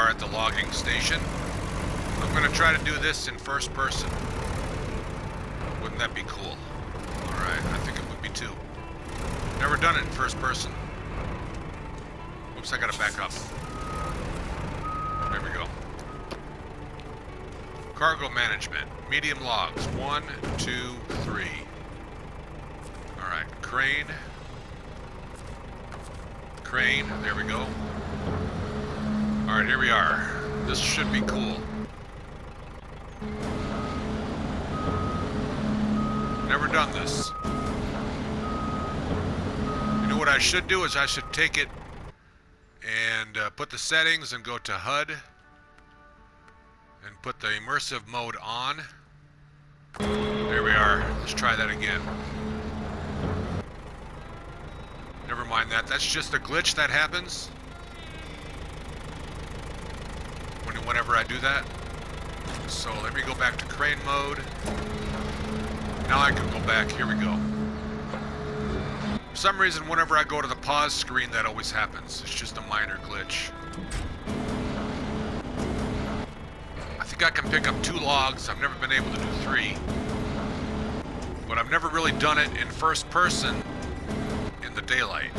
are at the logging station. I'm going to try to do this in first person. Wouldn't that be cool? Alright, I think it would be too. Never done it in first person. Oops, I gotta back up. There we go. Cargo management. Medium logs. 1, 2, 3. Alright, crane. Crane, there we go. Alright, here we are. This should be cool. Never done this. You know what I should do is I should take it and put the settings and go to HUD and put the immersive mode on. There we are. Let's try that again. Never mind that. That's just a glitch that happens whenever I do that. So let me go back to crane mode. Now I can go back. Here we go. For some reason, whenever I go to the pause screen, that always happens. It's just a minor glitch. I think I can pick up 2 logs. I've never been able to do 3. But I've never really done it in first person in the daylight.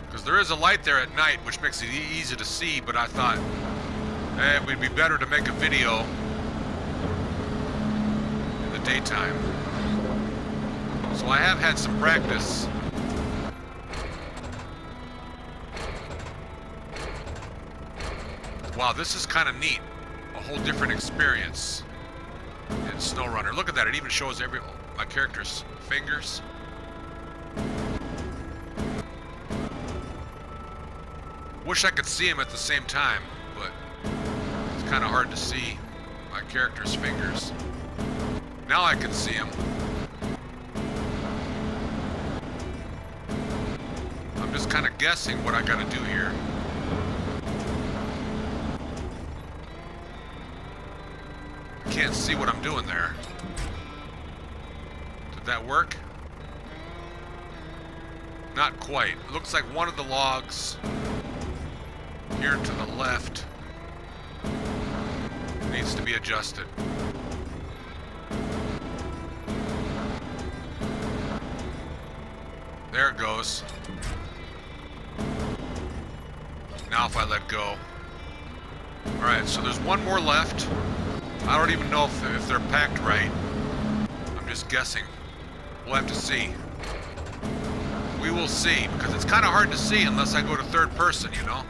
Because there is a light there at night, which makes it easy to see, but I thought, it would be better to make a video in the daytime. So I have had some practice. Wow, this is kind of neat. A whole different experience in SnowRunner. Look at that, it even shows my character's fingers. Wish I could see him at the same time, but it's kind of hard to see my character's fingers. Now I can see him. I'm just kind of guessing what I gotta do here. I can't see what I'm doing there. Did that work? Not quite. It looks like one of the logs here to the left needs to be adjusted. There it goes. Now if I let go. Alright, so there's one more left. I don't even know if they're packed right. I'm just guessing. We'll have to see. We will see, because it's kind of hard to see unless I go to third person, you know?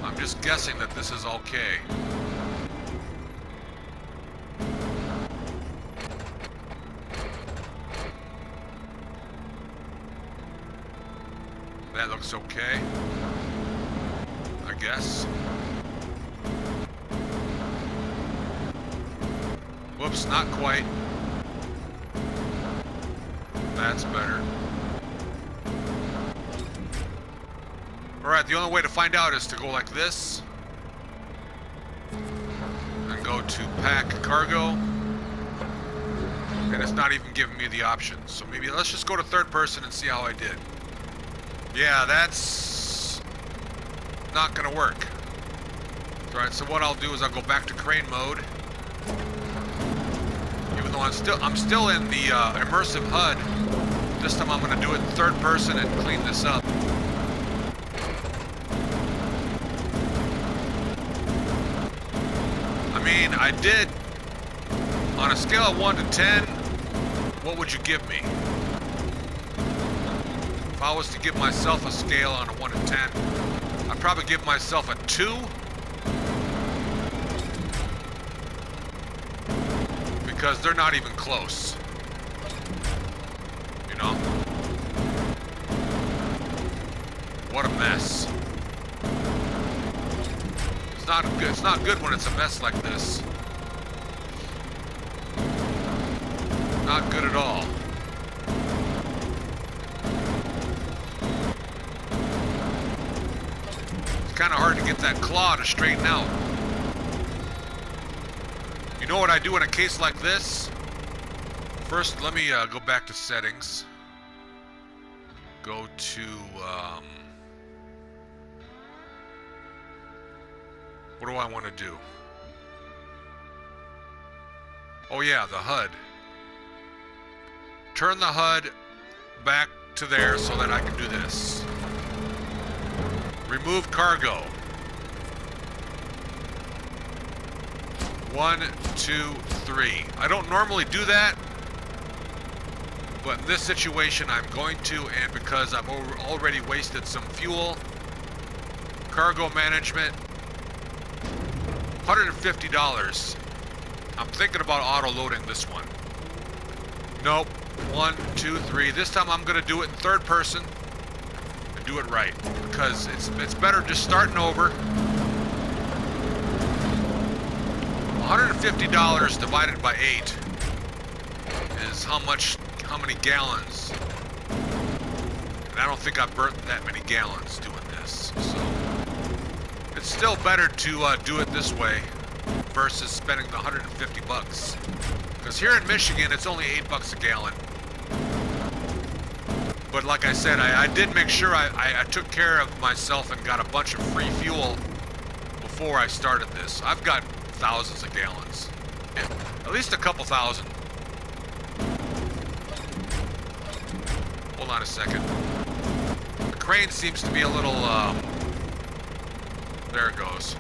I'm just guessing that this is okay. That looks okay, I guess. Whoops, not quite. That's better. Alright, the only way to find out is to go like this. And go to pack cargo. And it's not even giving me the option. So maybe let's just go to third person and see how I did. Yeah, that's not gonna work. Alright, so what I'll do is I'll go back to crane mode. Even though I'm still in the immersive HUD. This time I'm gonna do it in third person and clean this up. I mean, I did, on a scale of 1 to 10, what would you give me? If I was to give myself a scale on a 1 to 10, I'd probably give myself a 2. Because they're not even close. You know? What a mess. It's not good when it's a mess like this. Not good at all. It's kind of hard to get that claw to straighten out. You know what I do in a case like this? First, let me go back to settings. go to, what do I want to do? Oh yeah, the HUD. Turn the HUD back to there so that I can do this. Remove cargo. 1, 2, 3. I don't normally do that, but in this situation I'm going to, and because I've already wasted some fuel. Cargo management, $150. I'm thinking about auto-loading this one. Nope. 1, 2, 3. This time I'm going to do it in third person and do it right, because it's better just starting over. $150 divided by 8 is how many gallons. And I don't think I've burnt that many gallons doing this. So it's still better to do it this way versus spending the $150. Because here in Michigan, it's only $8 a gallon. But like I said, I did make sure I took care of myself and got a bunch of free fuel before I started this. I've got thousands of gallons. At least a couple thousand. Hold on a second. The crane seems to be a little, there it goes.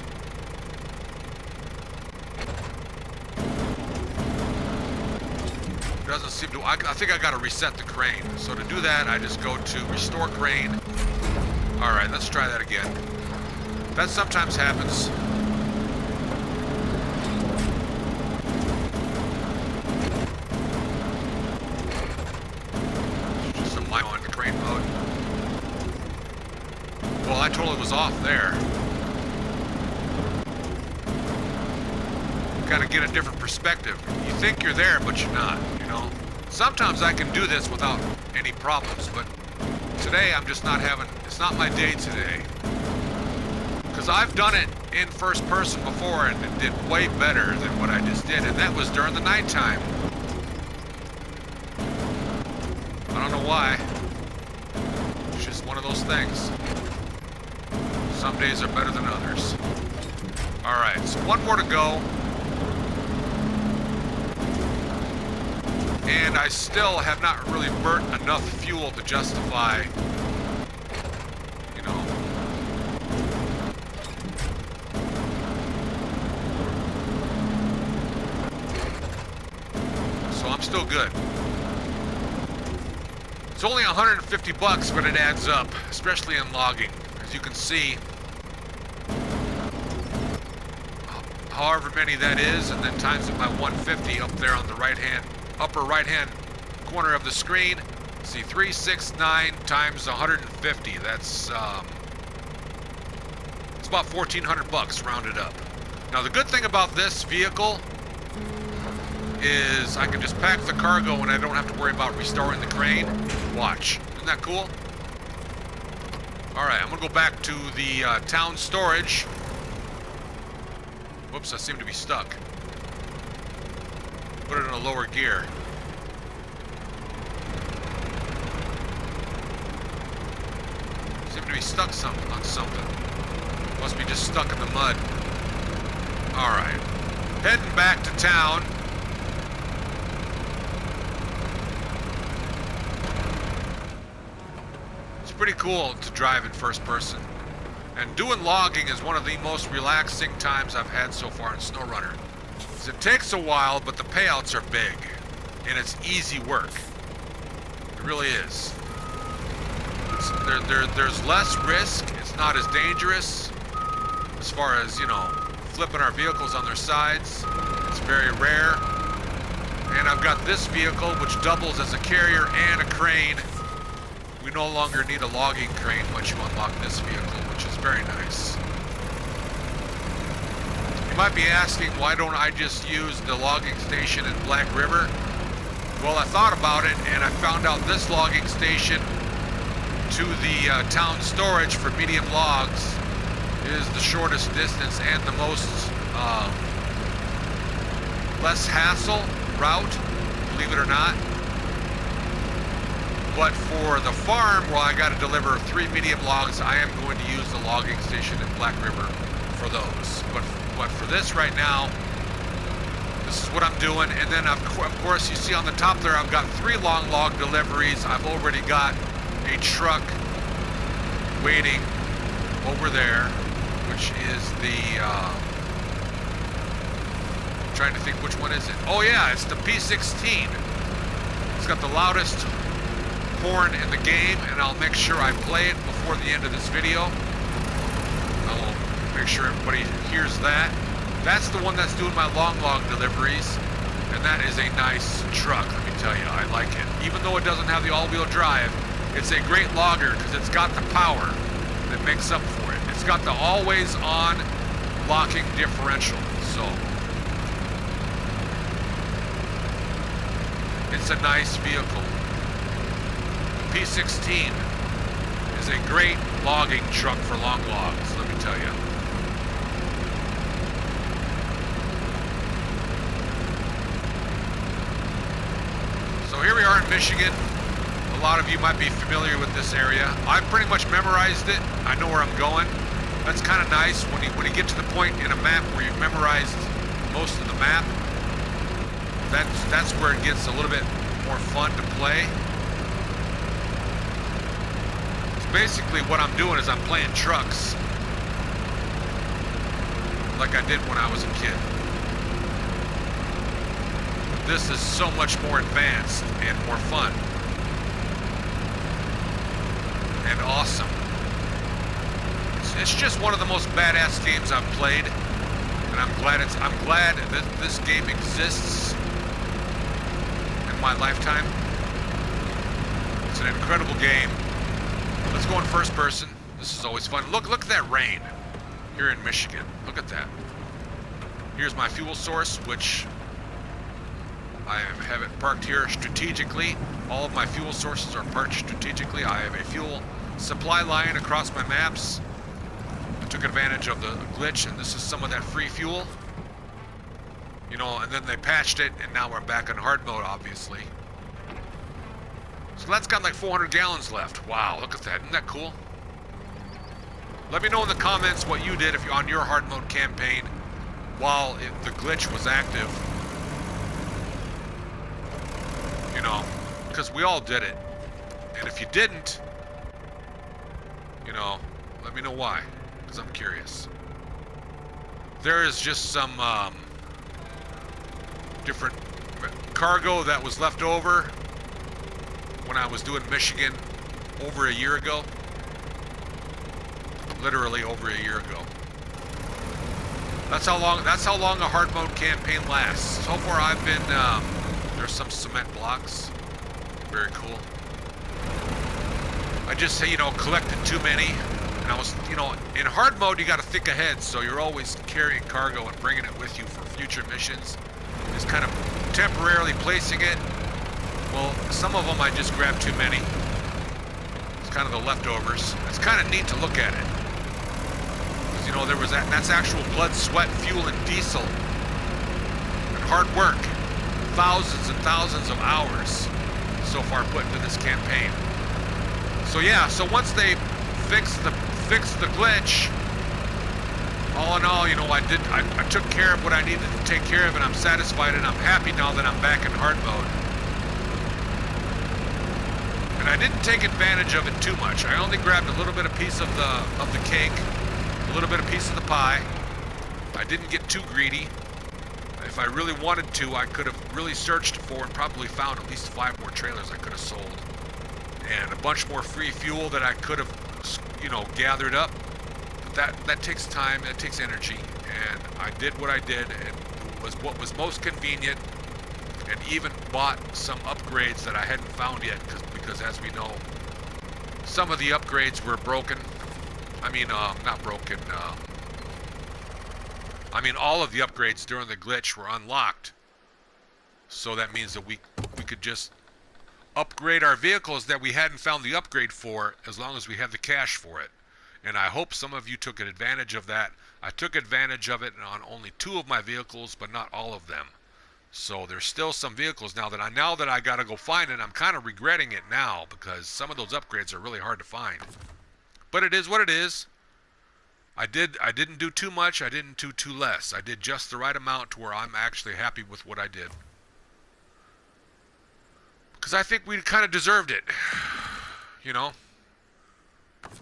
Doesn't seem to, I think I gotta reset the crane. So to do that, I just go to restore crane. All right, let's try that again. That sometimes happens. Just a mic on the crane mode. Well, I totally was off there. Kind of get a different perspective. You think you're there, but you're not, you know? Sometimes I can do this without any problems, but today I'm just not having, it's not my day today. Because I've done it in first person before and it did way better than what I just did, and that was during the nighttime. I don't know why. It's just one of those things. Some days are better than others. Alright, so one more to go. And I still have not really burnt enough fuel to justify, you know. So I'm still good. It's only $150, but it adds up, especially in logging. As you can see, however many that is, and then times it by 150 up there on the upper right-hand corner of the screen. See, 369 times 150. That's it's about $1,400 rounded up. Now the good thing about this vehicle is I can just pack the cargo and I don't have to worry about restoring the crane. Watch, isn't that cool? All right, I'm gonna go back to the town storage. Whoops, I seem to be stuck. Put it in a lower gear. Seem to be stuck on something. Must be just stuck in the mud. Alright. Heading back to town. It's pretty cool to drive in first person. And doing logging is one of the most relaxing times I've had so far in SnowRunner. It takes a while, but the payouts are big, and it's easy work. It really is. There's less risk. It's not as dangerous as far as, you know, flipping our vehicles on their sides. It's very rare. And I've got this vehicle, which doubles as a carrier and a crane. We no longer need a logging crane once you unlock this vehicle, which is very nice. You might be asking, why don't I just use the logging station in Black River? Well, I thought about it, and I found out this logging station to the town storage for medium logs is the shortest distance and the most less hassle route, believe it or not. But for the farm, well, I got to deliver 3 medium logs. I am going to use the logging station in Black River for those. But for this right now, this is what I'm doing. And then, of course, you see on the top there, I've got 3 long log deliveries. I've already got a truck waiting over there, which is the, I'm trying to think which one is it. Oh yeah, it's the P16. It's got the loudest horn in the game, and I'll make sure I play it before the end of this video. I'll make sure everybody hears that. That's the one that's doing my long log deliveries, and that is a nice truck, let me tell you. I like it. Even though it doesn't have the all-wheel drive, it's a great logger because it's got the power that makes up for it. It's got the always-on locking differential, so it's a nice vehicle. The P16 is a great logging truck for long logs, let me tell you. So here we are in Michigan. A lot of you might be familiar with this area. I've pretty much memorized it. I know where I'm going. That's kind of nice when you get to the point in a map where you've memorized most of the map. That's where it gets a little bit more fun to play. So basically what I'm doing is I'm playing trucks like I did when I was a kid. But this is so much more advanced and more fun. And awesome. It's just one of the most badass games I've played, and I'm glad that this game exists in my lifetime. It's an incredible game. Let's go in first person. This is always fun. Look at that rain here in Michigan. Look at that. Here's my fuel source, which I have it parked here strategically. All of my fuel sources are parked strategically. I have a fuel supply line across my maps. I took advantage of the glitch, and this is some of that free fuel. You know, and then they patched it, and now we're back in hard mode, obviously. So that's got like 400 gallons left. Wow, look at that. Isn't that cool? Let me know in the comments what you did if you're on your hard mode campaign while the glitch was active. You know, because we all did it. And if you didn't, you know, let me know why, because I'm curious. There is just some different cargo that was left over when I was doing Michigan over a year ago. Literally over a year ago. That's how long a hard mode campaign lasts. So far I've been there's some cement blocks. Very cool. I just, you know, collected too many, and I was, you know, in hard mode you got to think ahead, so you're always carrying cargo and bringing it with you for future missions. Just kind of temporarily placing it. Well, some of them I just grabbed too many. It's kind of the leftovers. It's kind of neat to look at it, because, you know, there was that's actual blood, sweat, fuel, and diesel, and hard work. Thousands and thousands of hours so far put into this campaign. So yeah, so once they fixed the glitch, all in all, you know, I took care of what I needed to take care of, and I'm satisfied, and I'm happy now that I'm back in hard mode. And I didn't take advantage of it too much. I only grabbed a little bit of piece of the cake, a little bit of piece of the pie. I didn't get too greedy. If I really wanted to, I could have really searched for and probably found at least 5 more trailers I could have sold. And a bunch more free fuel that I could have, you know, gathered up. But that takes time, that takes energy, and I did what I did, and was what was most convenient, and even bought some upgrades that I hadn't found yet, because as we know, some of the upgrades were broken. I mean, not broken. I mean, all of the upgrades during the glitch were unlocked. So that means that we could just upgrade our vehicles that we hadn't found the upgrade for, as long as we had the cash for it. And I hope some of you took advantage of that. I took advantage of it on only 2 of my vehicles, but not all of them. So there's still some vehicles now that I gotta go find it. I'm kind of regretting it now because some of those upgrades are really hard to find. But it is what it is. I didn't do too much. I didn't do too less. I did just the right amount to where I'm actually happy with what I did. Because I think we kind of deserved it, you know.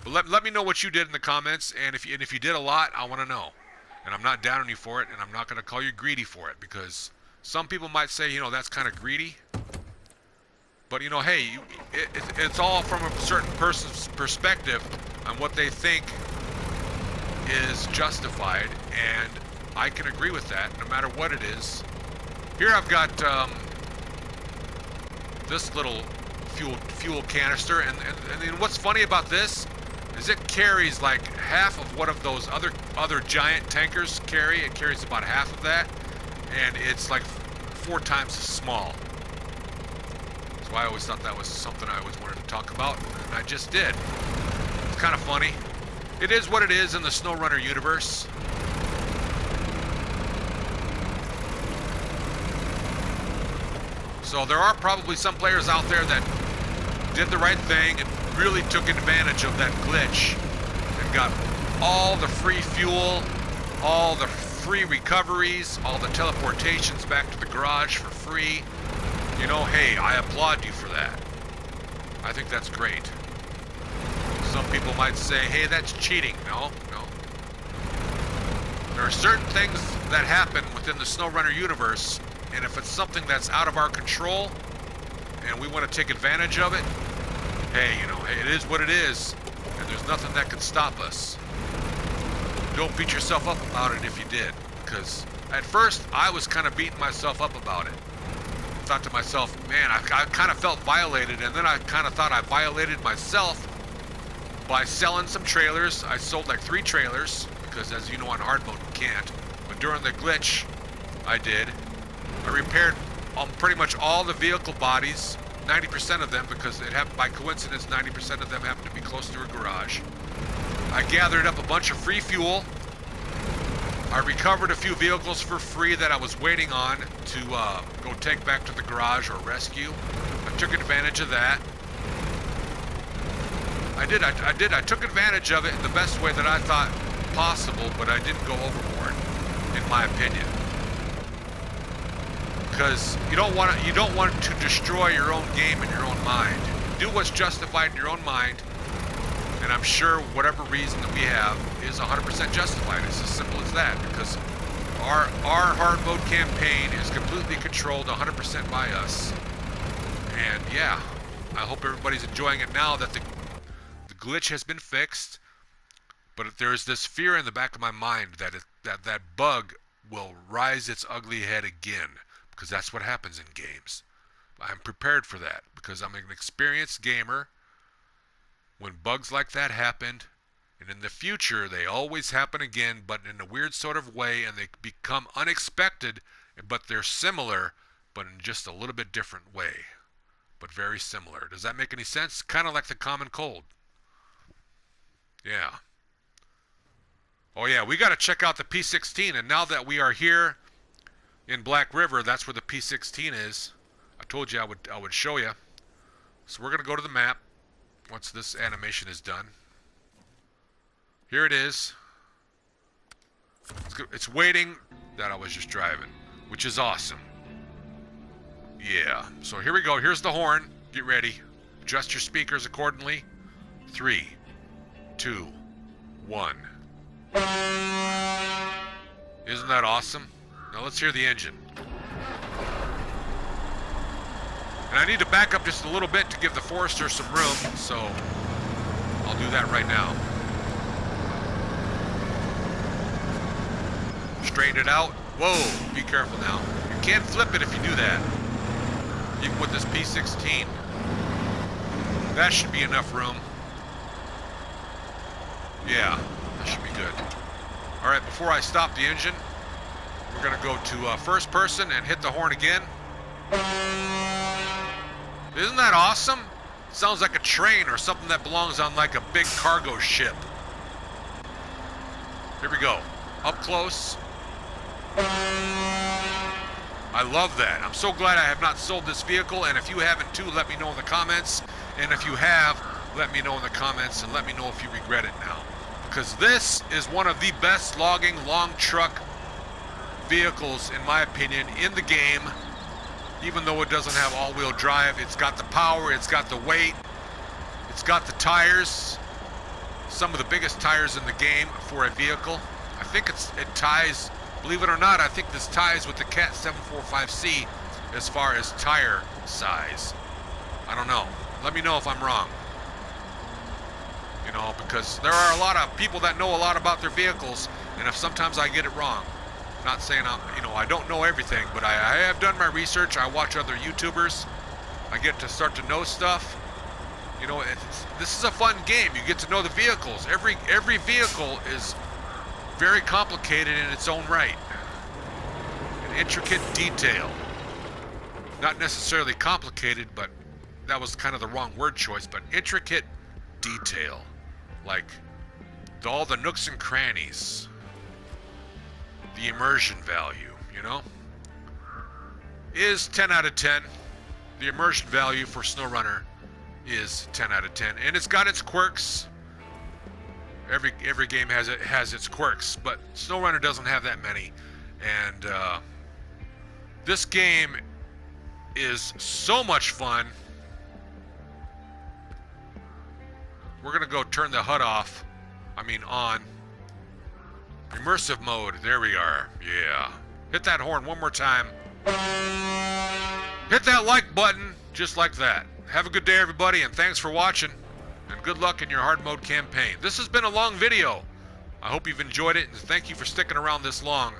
But let me know what you did in the comments, and if you did a lot, I want to know. And I'm not down on you for it, and I'm not going to call you greedy for it, because some people might say, you know, that's kind of greedy. But, you know, hey, it's all from a certain person's perspective on what they think is justified, and I can agree with that, no matter what it is. Here I've got this little fuel canister, and what's funny about this is it carries like half of what of those other giant tankers carry. It carries about half of that, and it's like 4 times as small. So I always thought that was something I always wanted to talk about, and I just did. It's kind of funny. It is what it is in the SnowRunner universe. So there are probably some players out there that did the right thing and really took advantage of that glitch and got all the free fuel, all the free recoveries, all the teleportations back to the garage for free. You know, hey, I applaud you for that. I think that's great. Some people might say, hey, that's cheating. No. There are certain things that happen within the SnowRunner universe, and if it's something that's out of our control and we want to take advantage of it, hey, you know, hey, it is what it is, and there's nothing that can stop us. Don't beat yourself up about it if you did, because at first I was kind of beating myself up about it. I thought to myself, man, I kind of felt violated, and then I kind of thought I violated myself by selling some trailers. I sold like 3 trailers, because as you know on hard mode you can't, but during the glitch I did. I repaired pretty much all the vehicle bodies, 90% of them, because it happened by coincidence. 90% of them happened to be close to a garage. I gathered up a bunch of free fuel. I recovered a few vehicles for free that I was waiting on to go take back to the garage or rescue. I took advantage of that. I took advantage of it in the best way that I thought possible, but I didn't go overboard, in my opinion. Because you don't want to destroy your own game in your own mind. Do what's justified in your own mind, and I'm sure whatever reason that we have is 100% justified. It's as simple as that, because our hard mode campaign is completely controlled 100% by us. And yeah, I hope everybody's enjoying it now that the glitch has been fixed. But there's this fear in the back of my mind that that bug will rise its ugly head again. Because that's what happens in games. I'm prepared for that because I'm an experienced gamer. When bugs like that happened, and in the future they always happen again, but in a weird sort of way, and they become unexpected, but they're similar, but in just a little bit different way, but very similar. Does that make any sense? Kind of like the common cold. Yeah. Oh yeah, we got to check out the P16, and now that we are here in Black River, that's where the P16 is. I told you I would show you. So we're gonna go to the map once this animation is done. Here it is. It's waiting that I was just driving, which is awesome. Yeah. So here we go. Here's the horn. Get ready. Adjust your speakers accordingly. 3, 2, 1. Isn't that awesome? Now let's hear the engine. And I need to back up just a little bit to give the Forester some room, so I'll do that right now. Straighten it out. Whoa, be careful now. You can't flip it if you do that. Even with this P16. That should be enough room. Yeah, that should be good. Alright, before I stop the engine, we're going to go to first person and hit the horn again. Isn't that awesome? Sounds like a train or something that belongs on like a big cargo ship. Here we go. Up close. I love that. I'm so glad I have not sold this vehicle, and if you haven't too, let me know in the comments. And if you have, let me know in the comments, and let me know if you regret it now. Because this is one of the best logging long truck vehicles, in my opinion, in the game. Even though it doesn't have all-wheel drive, it's got the power, it's got the weight, it's got the tires. Some of the biggest tires in the game for a vehicle. I think it ties, believe it or not, I think this ties with the Cat 745C as far as tire size. I don't know. Let me know if I'm wrong. You know, because there are a lot of people that know a lot about their vehicles, and if sometimes I get it wrong. Not saying I don't know everything, but I have done my research. I watch other YouTubers. I get to start to know stuff. You know, this is a fun game. You get to know the vehicles. Every vehicle is very complicated in its own right. An intricate detail. Not necessarily complicated, but that was kind of the wrong word choice, but intricate detail. Like all the nooks and crannies. The immersion value, you know, is 10 out of 10. The immersion value for SnowRunner is 10 out of 10, and it's got its quirks. Every game has its quirks, but SnowRunner doesn't have that many. And this game is so much fun. We're gonna go turn the HUD off. On. Immersive mode, there we are, yeah. Hit that horn one more time. Hit that like button, just like that. Have a good day, everybody, and thanks for watching. And good luck in your hard mode campaign. This has been a long video. I hope you've enjoyed it, and thank you for sticking around this long.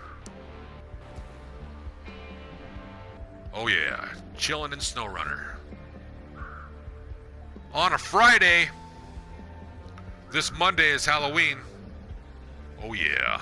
Oh yeah, chilling in SnowRunner. On a Friday. This Monday is Halloween. Oh yeah.